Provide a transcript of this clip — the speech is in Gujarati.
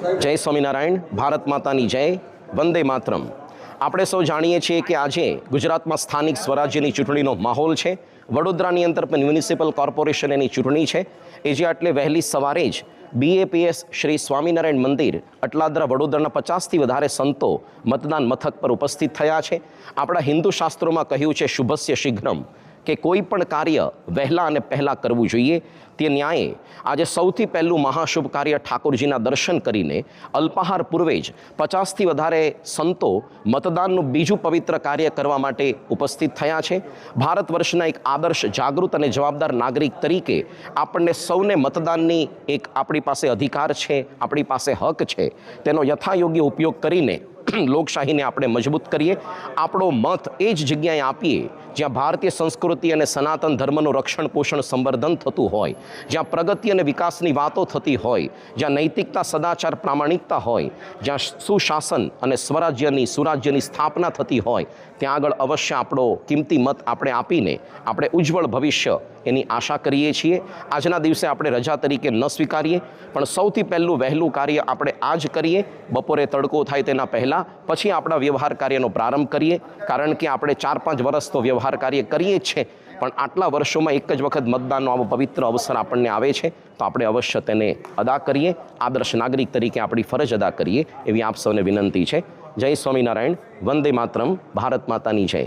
જય સ્વામિનારાયણ. ભારત માતાની જય. વંદે માતરમ. આપણે સૌ જાણીએ છીએ કે આજે ગુજરાતમાં સ્થાનિક સ્વરાજ્યની ચૂંટણીનો માહોલ છે. વડોદરાની અંદર પણ મ્યુનિસિપલ કોર્પોરેશનની ચૂંટણી છે. એ જે આટલે વહેલી સવારે જ BAPS શ્રી સ્વામિનારાયણ મંદિર અટલાદરા વડોદરાના 50થી વધારે સંતો મતદાન મથક પર ઉપસ્થિત થયા છે. આપણા હિન્દુ શાસ્ત્રોમાં કહ્યું છે શુભસ્ય શીઘ્રમ, કે કોઈ પણ કાર્ય વહેલા અને પહેલાં કરવું જોઈએ. તે ન્યાયે આજે સૌથી પહેલું મહાશુભ કાર્ય ઠાકોરજીના દર્શન કરીને અલ્પાહાર પૂર્વે જ 50થી વધારે સંતો મતદાનનું બીજું પવિત્ર કાર્ય કરવા માટે ઉપસ્થિત થયા છે. ભારત વર્ષના એક આદર્શ જાગૃત અને જવાબદાર નાગરિક તરીકે આપણને સૌને મતદાનની એક આપણી પાસે અધિકાર છે, આપણી પાસે હક છે. તેનો યથાયોગ્ય ઉપયોગ કરીને લોકશાહીને આપણે મજબૂત કરીએ. આપણો મત એ જ જગ્યાએ આપીએ જ્યાં ભારતીય સંસ્કૃતિ અને સનાતન ધર્મનું રક્ષણ પોષણ સંવર્ધન થતું હોય, જ્યાં પ્રગતિ અને વિકાસની વાતો થતી હોય, જ્યાં નૈતિકતા સદાચાર પ્રામાણિકતા હોય, જ્યાં સુશાસન અને સુરાજ્યની સ્થાપના થતી હોય, ત્યાં આગળ અવશ્ય આપણો કિંમતી મત આપણે આપીને આપણે ઉજ્જવળ ભવિષ્ય એની આશા કરીએ છીએ. આજના દિવસે આપણે રજા તરીકે ન સ્વીકારીએ, પણ સૌથી પહેલું વહેલું કાર્ય આપણે આ જ કરીએ. બપોરે તડકો થાય તેના પહેલાં પછી આપણા વ્યવહાર કાર્યનો પ્રારંભ કરીએ. કારણ કે આપણે 4-5 વર્ષ તો વ્યવહાર કાર્ય કરીએ જ છે, પણ આટલા વર્ષોમાં એક જ વખત મતદાનનો આવો પવિત્ર અવસર આપણને આવે છે, તો આપણે અવશ્ય તેને અદા કરીએ. આદર્શ નાગરિક તરીકે આપણી ફરજ અદા કરીએ એવી આપ સૌને વિનંતી છે. જય સ્વામિનારાયણ. વંદે માતરમ. ભારત માતાની જય.